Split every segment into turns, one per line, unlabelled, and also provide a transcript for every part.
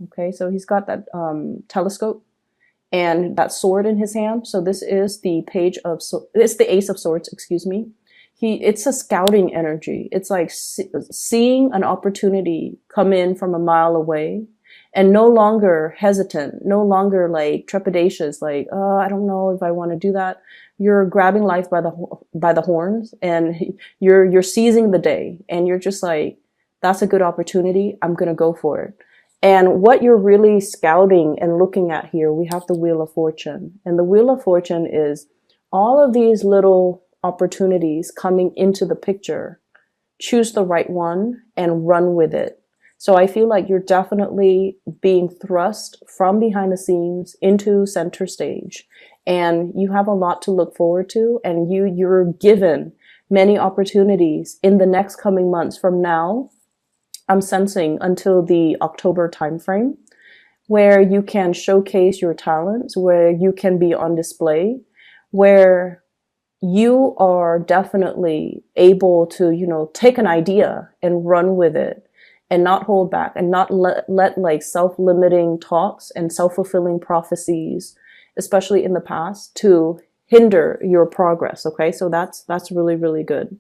Okay, so he's got that telescope and that sword in his hand. So this is the page of, it's the Ace of Swords, excuse me. It's a scouting energy. It's like seeing an opportunity come in from a mile away and no longer hesitant, no longer like trepidatious, like, oh, I don't know if I want to do that. You're grabbing life by the horns and you're seizing the day and you're just like, that's a good opportunity. I'm going to go for it. And what you're really scouting and looking at here, we have the Wheel of Fortune. And the Wheel of Fortune is all of these little opportunities coming into the picture. Choose the right one and run with it. So I feel like you're definitely being thrust from behind the scenes into center stage. And you have a lot to look forward to. And you're given many opportunities in the next coming months from now. I'm sensing until the October timeframe where you can showcase your talents, where you can be on display, where you are definitely able to, take an idea and run with it and not hold back and not let like self-limiting talks and self-fulfilling prophecies, especially in the past, to hinder your progress. Okay. So that's really, really good.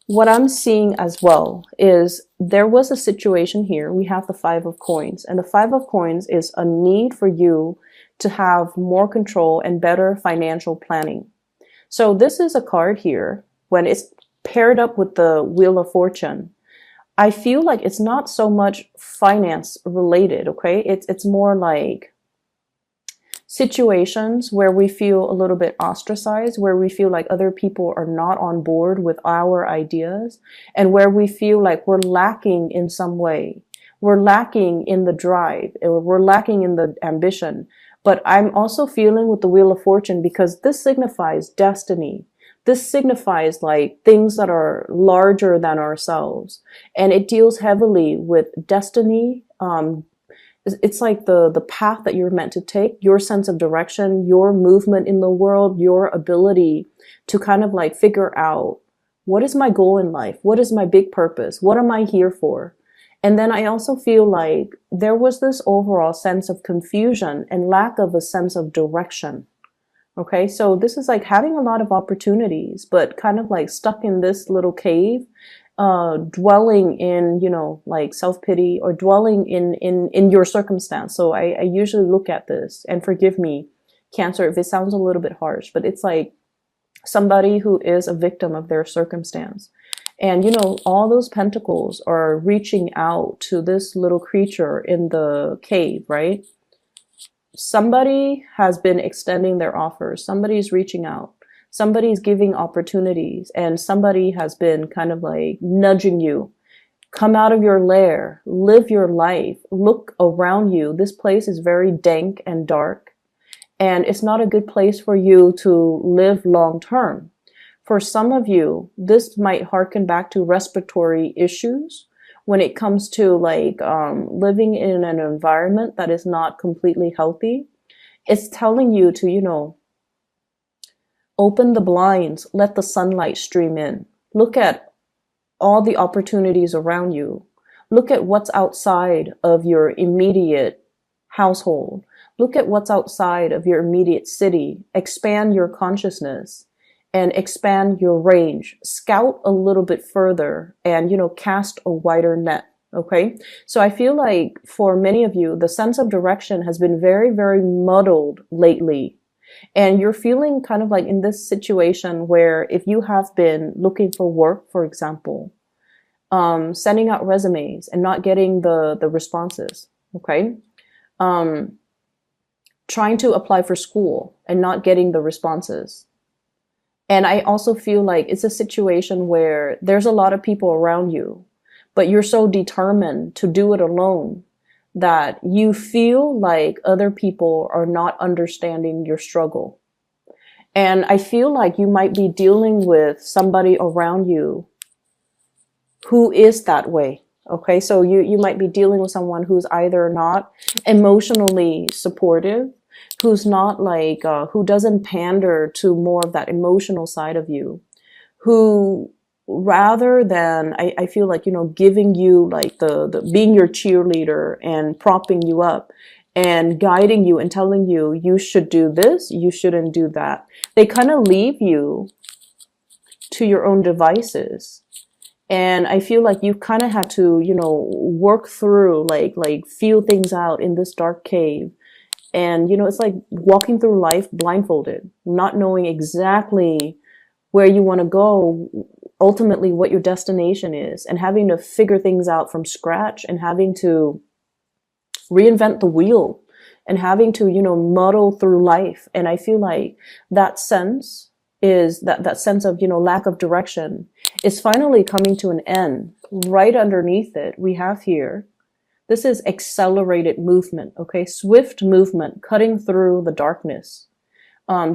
What I'm seeing as well is there was a situation here. We have the Five of Coins, and the Five of Coins is a need for you to have more control and better financial planning. So this is a card here when it's paired up with the Wheel of Fortune. I feel like it's not so much finance related. Okay. It's more like situations where we feel a little bit ostracized, where we feel like other people are not on board with our ideas, and where we feel like we're lacking in some way. We're lacking in the drive, or we're lacking in the ambition. But I'm also feeling with the Wheel of Fortune, because this signifies destiny. This signifies like things that are larger than ourselves. And it deals heavily with destiny, it's like the path that you're meant to take, your sense of direction, your movement in the world, your ability to kind of like figure out, what is my goal in life? What is my big purpose? What am I here for? And then I also feel like there was this overall sense of confusion and lack of a sense of direction. Okay, so this is like having a lot of opportunities, but kind of like stuck in this little cave, dwelling in, like self-pity, or dwelling in your circumstance. So I usually look at this, and forgive me, Cancer, if it sounds a little bit harsh, but it's like somebody who is a victim of their circumstance. And, all those pentacles are reaching out to this little creature in the cave, right? Somebody has been extending their offers. Somebody's reaching out. Somebody's giving opportunities, and somebody has been kind of like nudging you. Come out of your lair, live your life, look around you. This place is very dank and dark, and it's not a good place for you to live long term. For some of you, this might harken back to respiratory issues when it comes to like living in an environment that is not completely healthy. It's telling you to, open the blinds, let the sunlight stream in. Look at all the opportunities around you. Look at what's outside of your immediate household. Look at what's outside of your immediate city. Expand your consciousness and expand your range. Scout a little bit further and, cast a wider net. Okay. So I feel like for many of you, the sense of direction has been very, very muddled lately. And you're feeling kind of like in this situation where if you have been looking for work, for example, sending out resumes and not getting the responses, okay? Trying to apply for school and not getting the responses. And I also feel like it's a situation where there's a lot of people around you, but you're so determined to do it alone that you feel like other people are not understanding your struggle. And I feel like you might be dealing with somebody around you who is that way. Okay, so you might be dealing with someone who's either not emotionally supportive, who's not like, who doesn't pander to more of that emotional side of you, who rather than, I feel like, giving you like the being your cheerleader and propping you up and guiding you and telling you, you should do this, you shouldn't do that. They kind of leave you to your own devices. And I feel like you kind of had to, work through, like feel things out in this dark cave. And, it's like walking through life blindfolded, not knowing exactly where you want to go, ultimately what your destination is, and having to figure things out from scratch and having to reinvent the wheel and having to, muddle through life. And I feel like that sense is that sense of, lack of direction is finally coming to an end. Right underneath it, we have here, this is accelerated movement, okay? Swift movement, cutting through the darkness.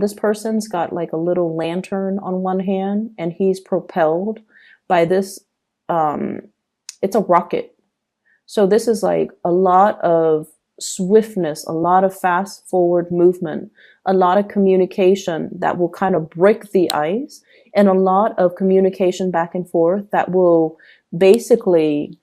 This person's got like a little lantern on one hand, and he's propelled by this, it's a rocket. So this is like a lot of swiftness, a lot of fast forward movement, a lot of communication that will kind of break the ice, and a lot of communication back and forth that will basically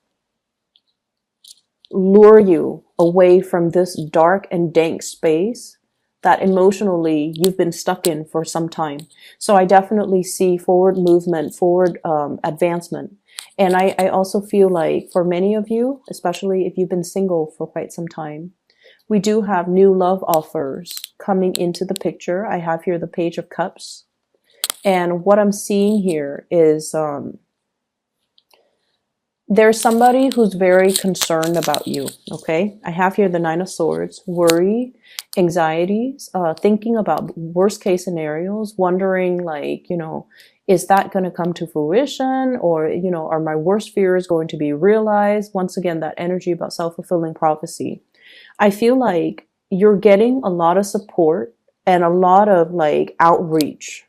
lure you away from this dark and dank space that emotionally you've been stuck in for some time. So I definitely see forward movement, forward advancement. And I also feel like for many of you, especially if you've been single for quite some time, we do have new love offers coming into the picture. I have here the Page of Cups. And what I'm seeing here is there's somebody who's very concerned about you, okay? I have here the Nine of Swords, worry, anxieties, thinking about worst case scenarios, wondering like, is that going to come to fruition? Or, are my worst fears going to be realized? Once again, that energy about self-fulfilling prophecy. I feel like you're getting a lot of support and a lot of like outreach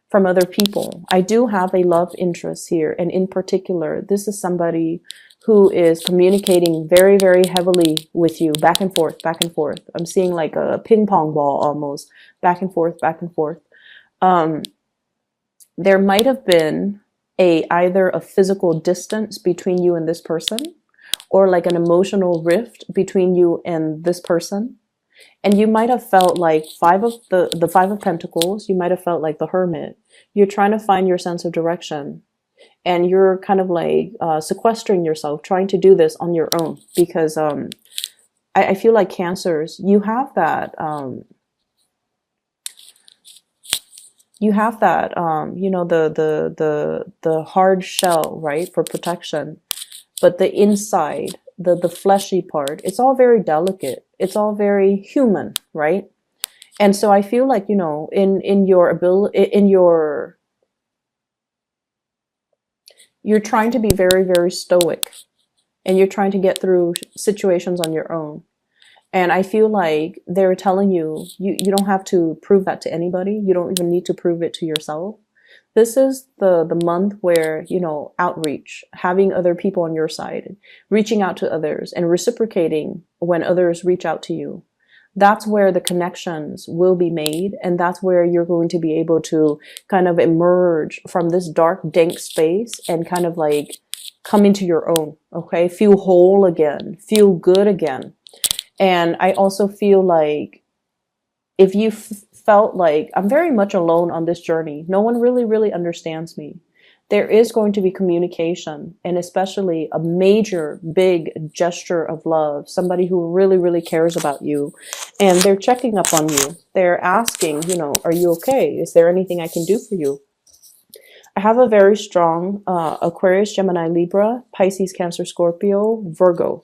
from other people. I do have a love interest here. And in particular, this is somebody who is communicating very, very heavily with you, back and forth, back and forth. I'm seeing like a ping pong ball almost, back and forth, back and forth. There might have been either a physical distance between you and this person, or like an emotional rift between you and this person. And you might have felt like the Five of Pentacles, you might have felt like the Hermit. You're trying to find your sense of direction. And you're kind of like sequestering yourself, trying to do this on your own. Because I feel like Cancers, you have that, the hard shell, right, for protection. But the inside, the fleshy part, it's all very delicate. It's all very human, right? And so I feel like, in your ability, you're trying to be very, very stoic, and you're trying to get through situations on your own. And I feel like they're telling you, you don't have to prove that to anybody. You don't even need to prove it to yourself. This is the month where, outreach, having other people on your side, reaching out to others and reciprocating when others reach out to you. That's where the connections will be made. And that's where you're going to be able to kind of emerge from this dark, dank space and kind of like come into your own, okay? Feel whole again, feel good again. And I also feel like if you felt like I'm very much alone on this journey, no one really, really understands me, there is going to be communication, and especially a major, big gesture of love, somebody who really, really cares about you, and they're checking up on you. They're asking, are you okay? Is there anything I can do for you? I have a very strong Aquarius, Gemini, Libra, Pisces, Cancer, Scorpio, Virgo.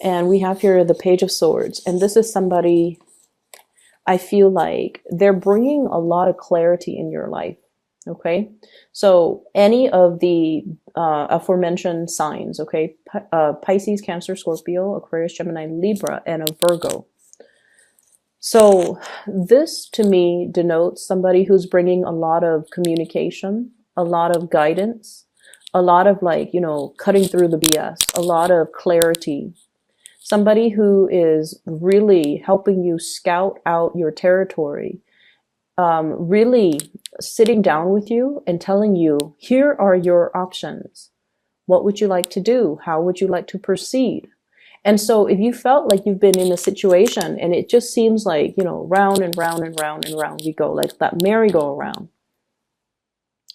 And we have here the Page of Swords. And this is somebody, I feel like they're bringing a lot of clarity in your life. Okay. So any of the aforementioned signs, okay, Pisces, Cancer, Scorpio, Aquarius, Gemini, Libra, and a Virgo. So this to me denotes somebody who's bringing a lot of communication, a lot of guidance, a lot of like, cutting through the BS, a lot of clarity. Somebody who is really helping you scout out your territory, really sitting down with you and telling you, here are your options. What would you like to do? How would you like to proceed? And so if you felt like you've been in a situation and it just seems like, round and round and round and round we go, like that merry-go-round.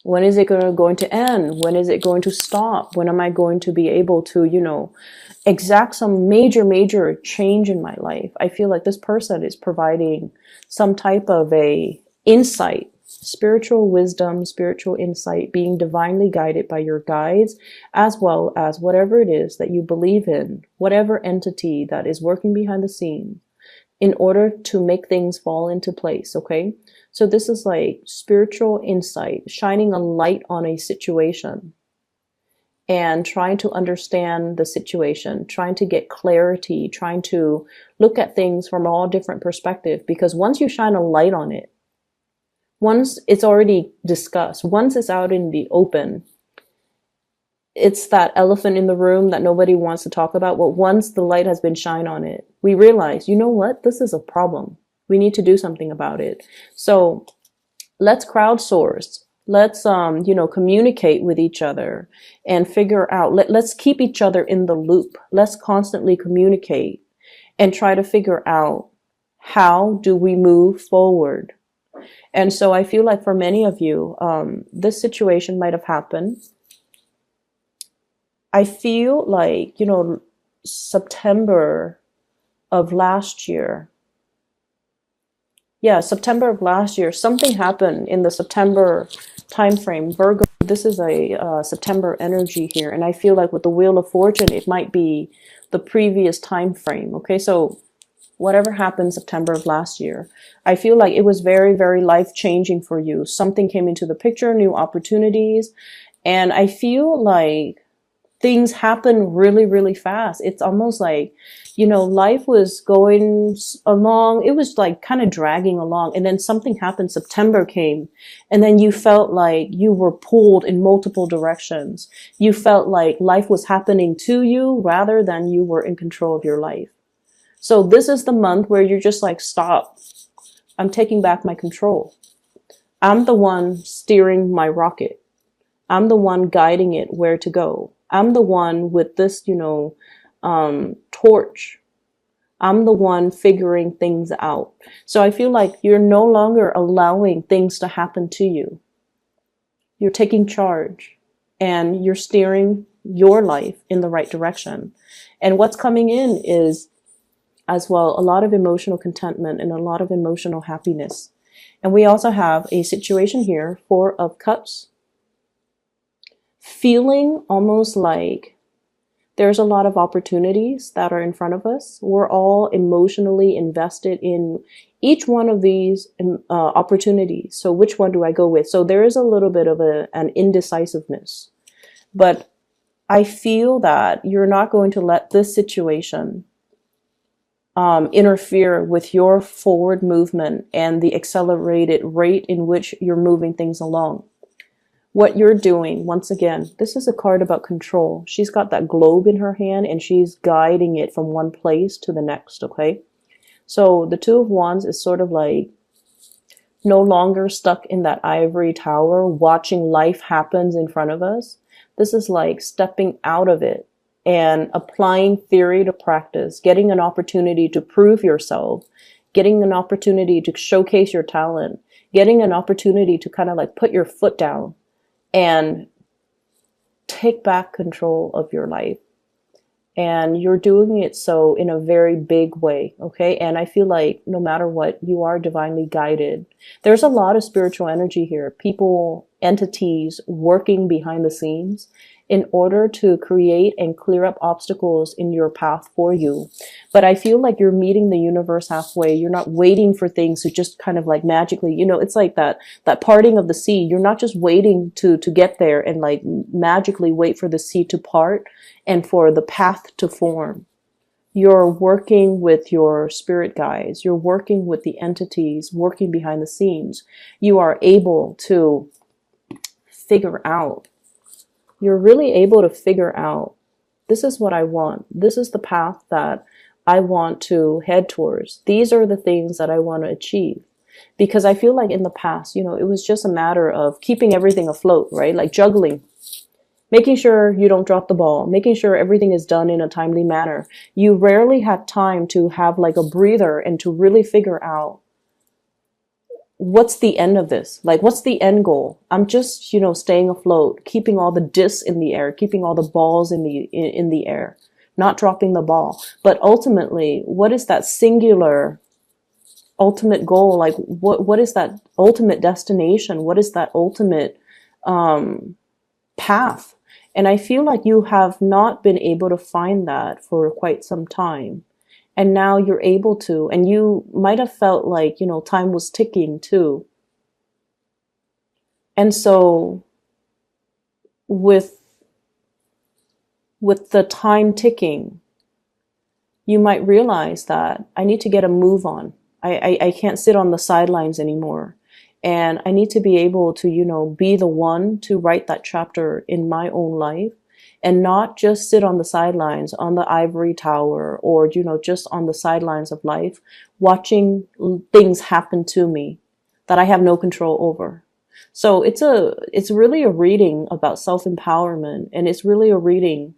When is it going to end? When is it going to stop? When am I going to be able to, exact some major, major change in my life? I feel like this person is providing some type of a insight, spiritual wisdom, spiritual insight, being divinely guided by your guides, as well as whatever it is that you believe in, whatever entity that is working behind the scene in order to make things fall into place. Okay. So this is like spiritual insight, shining a light on a situation and trying to understand the situation, trying to get clarity, trying to look at things from all different perspectives. Because once you shine a light on it, once it's already discussed, once it's out in the open, it's that elephant in the room that nobody wants to talk about. But once the light has been shined on it, we realize, you know what? This is a problem. We need to do something about it. So let's crowdsource. Let's, communicate with each other and figure out, let's keep each other in the loop. Let's constantly communicate and try to figure out, how do we move forward? And so I feel like for many of you, this situation might have happened. I feel like, September of last year. Yeah, September of last year, something happened in the September timeframe. Virgo, this is a September energy here. And I feel like with the Wheel of Fortune, it might be the previous time frame. Okay, so whatever happened September of last year, I feel like it was very, very life-changing for you. Something came into the picture, new opportunities. And I feel like things happen really, really fast. It's almost like, life was going along. It was like kind of dragging along. And then something happened. September came. And then you felt like you were pulled in multiple directions. You felt like life was happening to you rather than you were in control of your life. So this is the month where you're just like, stop. I'm taking back my control. I'm the one steering my rocket. I'm the one guiding it where to go. I'm the one with this, torch. I'm the one figuring things out. So I feel like you're no longer allowing things to happen to you. You're taking charge and you're steering your life in the right direction. And what's coming in is, as well, a lot of emotional contentment and a lot of emotional happiness. And we also have a situation here, 4 of Cups. Feeling almost like there's a lot of opportunities that are in front of us. We're all emotionally invested in each one of these opportunities. So which one do I go with? So there is a little bit of an indecisiveness. But I feel that you're not going to let this situation interfere with your forward movement and the accelerated rate in which you're moving things along. What you're doing, once again, this is a card about control. She's got that globe in her hand and she's guiding it from one place to the next, okay? So the 2 of Wands is sort of like no longer stuck in that ivory tower, watching life happens in front of us. This is like stepping out of it and applying theory to practice, getting an opportunity to prove yourself, getting an opportunity to showcase your talent, getting an opportunity to kind of like put your foot down and take back control of your life. And you're doing it so in a very big way, okay? And I feel like no matter what, you are divinely guided. There's a lot of spiritual energy here. People, entities working behind the scenes in order to create and clear up obstacles in your path for you. But I feel like you're meeting the universe halfway. You're not waiting for things to just kind of like magically, it's like that parting of the sea. You're not just waiting to get there and like magically wait for the sea to part and for the path to form. You're working with your spirit guides. You're working with the entities working behind the scenes. You are able to figure out. You're really able to figure out, this is what I want. This is the path that I want to head towards. These are the things that I want to achieve. Because I feel like in the past, it was just a matter of keeping everything afloat, right? Like juggling, making sure you don't drop the ball, making sure everything is done in a timely manner. You rarely had time to have like a breather and to really figure out what's the end of this? Like, what's the end goal? I'm just, staying afloat, keeping all the discs in the air, keeping all the balls in the air, not dropping the ball. But ultimately, what is that singular ultimate goal? Like, what is that ultimate destination? What is that ultimate path? And I feel like you have not been able to find that for quite some time. And now you're able to, and you might have felt like, time was ticking too. And so with the time ticking, you might realize that I need to get a move on. I can't sit on the sidelines anymore. And I need to be able to, be the one to write that chapter in my own life and not just sit on the sidelines on the ivory tower or, just on the sidelines of life, watching things happen to me that I have no control over. So it's really a reading about self-empowerment, and it's really a reading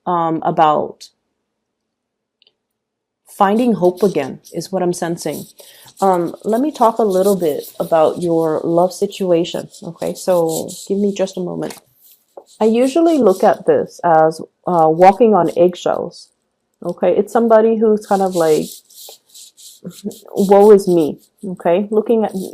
about finding hope again is what I'm sensing. Let me talk a little bit about your love situation. Okay, so give me just a moment. I usually look at this as walking on eggshells. Okay, it's somebody who's kind of like, woe is me. Okay,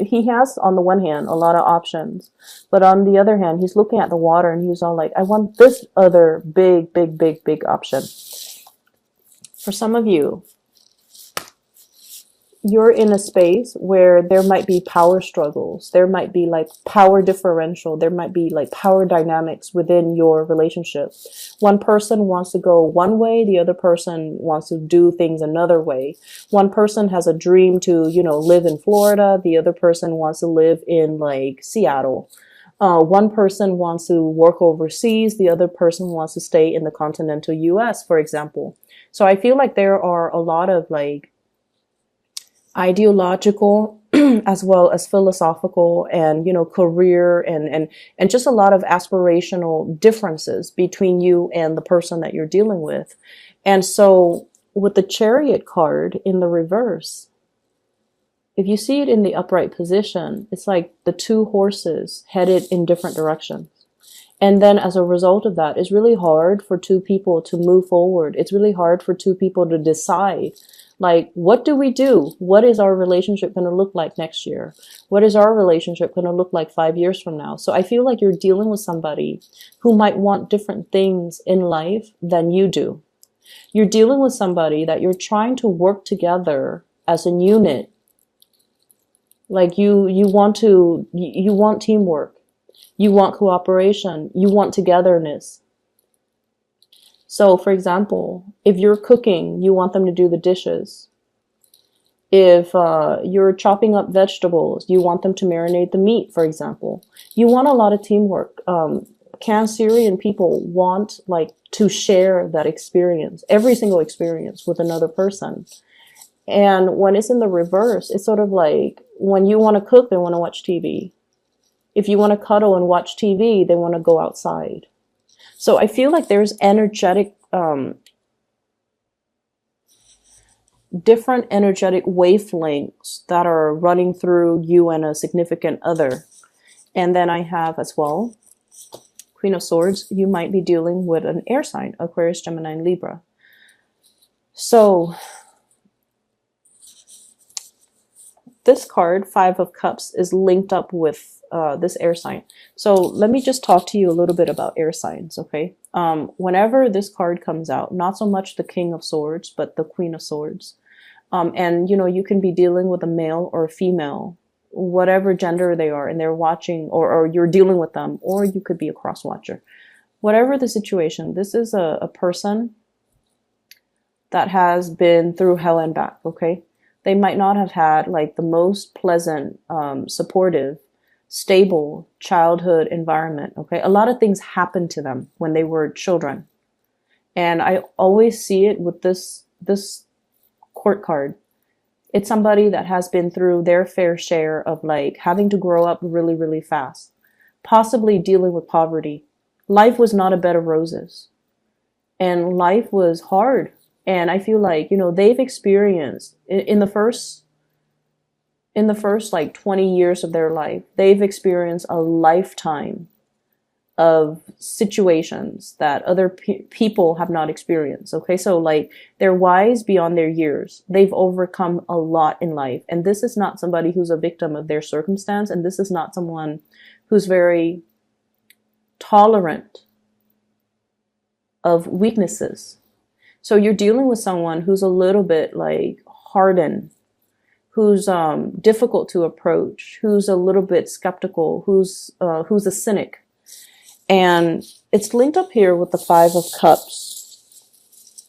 he has on the one hand a lot of options, but on the other hand, he's looking at the water and he's all like, I want this other big, big, big, big option. For some of you, you're in a space where there might be power struggles. There might be like power differential. There might be like power dynamics within your relationship. One person wants to go one way. The other person wants to do things another way. One person has a dream to, live in Florida. The other person wants to live in like Seattle. One person wants to work overseas. The other person wants to stay in the continental US, for example. So I feel like there are a lot of like ideological as well as philosophical and career and just a lot of aspirational differences between you and the person that you're dealing with. And so with the Chariot card in the reverse, if you see it in the upright position, it's like the two horses headed in different directions. And then as a result of that, it's really hard for two people to move forward. It's really hard for two people to decide, like, what do we do? What is our relationship going to look like next year? What is our relationship going to look like 5 years from now? So I feel like you're dealing with somebody who might want different things in life than you do. You're dealing with somebody that you're trying to work together as a unit. Like you want teamwork. You want cooperation. You want togetherness. So, for example, if you're cooking, you want them to do the dishes. If you're chopping up vegetables, you want them to marinate the meat, for example. You want a lot of teamwork. Cancerian people want like to share that experience, every single experience with another person. And when it's in the reverse, it's sort of like when you want to cook, they want to watch TV. If you want to cuddle and watch TV, they want to go outside. So I feel like there's different energetic wavelengths that are running through you and a significant other. And then I have as well, Queen of Swords, you might be dealing with an air sign, Aquarius, Gemini, and Libra. So this card, Five of Cups, is linked up with this air sign. So let me just talk to you a little bit about air signs, okay? Whenever this card comes out, not so much the King of Swords, but the Queen of Swords. And, you can be dealing with a male or a female, whatever gender they are, and they're watching, or you're dealing with them, or you could be a cross-watcher. Whatever the situation, this is a person that has been through hell and back, okay? They might not have had like the most pleasant, supportive, stable childhood environment, okay? A lot of things happened to them when they were children. And I always see it with this court card. It's somebody that has been through their fair share of like having to grow up really, really fast, possibly dealing with poverty. Life was not a bed of roses, and life was hard. And I feel like, they've experienced in the first like 20 years of their life, they've experienced a lifetime of situations that other people have not experienced. Okay, so like they're wise beyond their years. They've overcome a lot in life. And this is not somebody who's a victim of their circumstance. And this is not someone who's very tolerant of weaknesses. So you're dealing with someone who's a little bit like hardened, who's difficult to approach, who's a little bit skeptical, who's a cynic. And it's linked up here with the Five of Cups.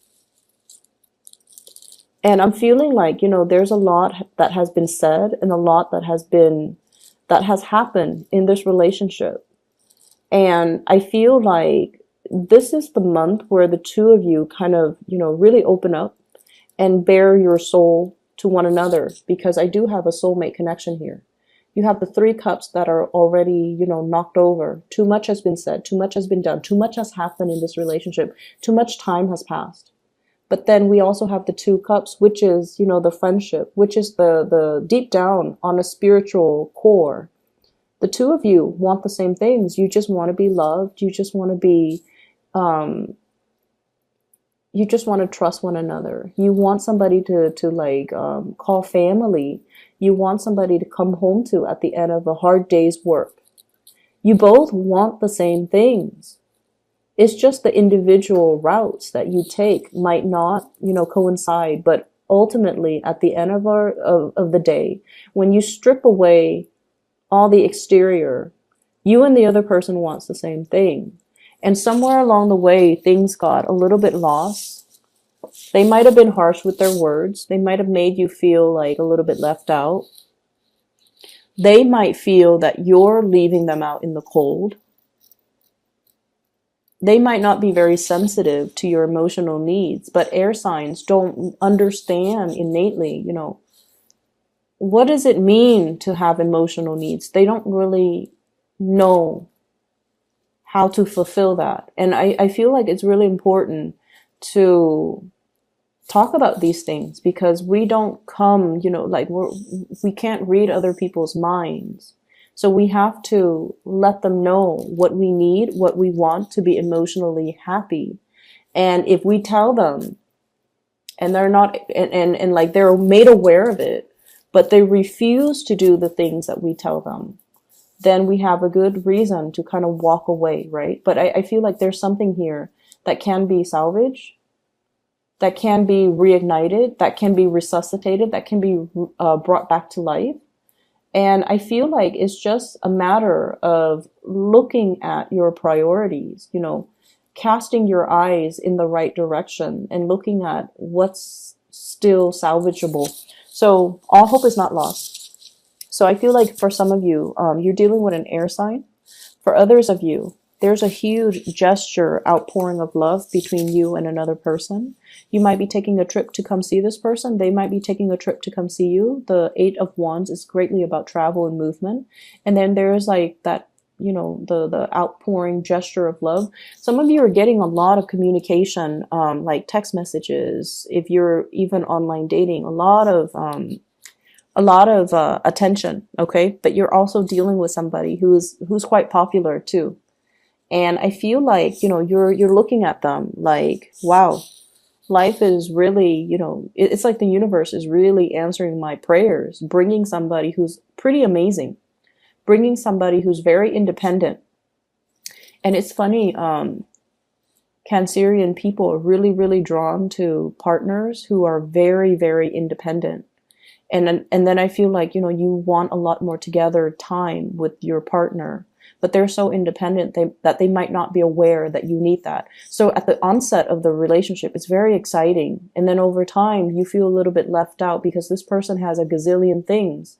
And I'm feeling like, there's a lot that has been said and a lot that has happened in this relationship. And I feel like this is the month where the two of you kind of, really open up and bare your soul to one another, because I do have a soulmate connection here. You have the Three Cups that are already, knocked over. Too much has been said. Too much has been done. Too much has happened in this relationship. Too much time has passed. But then we also have the Two Cups, which is, the friendship, which is the deep down on a spiritual core. The two of you want the same things. You just want to be loved. You just want to be, you just want to trust one another. You want somebody to call family. You want somebody to come home to at the end of a hard day's work. You both want the same things. It's just the individual routes that you take might not, coincide. But ultimately, at the end of the day, when you strip away all the exterior, you and the other person wants the same thing. And somewhere along the way, things got a little bit lost. They might have been harsh with their words. They might have made you feel like a little bit left out. They might feel that you're leaving them out in the cold. They might not be very sensitive to your emotional needs, but air signs don't understand innately, what does it mean to have emotional needs? They don't really know how to fulfill that. And I feel like it's really important to talk about these things, because we don't come, we can't read other people's minds. So we have to let them know what we need, what we want to be emotionally happy. And if we tell them and they're not, and like they're made aware of it, but they refuse to do the things that we tell them, then we have a good reason to kind of walk away, right? But I feel like there's something here that can be salvaged, that can be reignited, that can be resuscitated, that can be brought back to life. And I feel like it's just a matter of looking at your priorities, casting your eyes in the right direction and looking at what's still salvageable. So all hope is not lost. So I feel like for some of you, you're dealing with an air sign. For others of you, there's a huge gesture, outpouring of love between you and another person. You might be taking a trip to come see this person. They might be taking a trip to come see you. The Eight of Wands is greatly about travel and movement. And then there's like that, the outpouring gesture of love. Some of you are getting a lot of communication, like text messages. If you're even online dating, a lot of attention. Okay. But you're also dealing with somebody who's quite popular too. And I feel like, you're looking at them like, wow, life is really, it's like the universe is really answering my prayers, bringing somebody who's pretty amazing, bringing somebody who's very independent. And it's funny, Cancerian people are really, really drawn to partners who are very, very independent. And then I feel like, you want a lot more together time with your partner, but they're so independent that they might not be aware that you need that. So at the onset of the relationship, it's very exciting. And then over time, you feel a little bit left out because this person has a gazillion things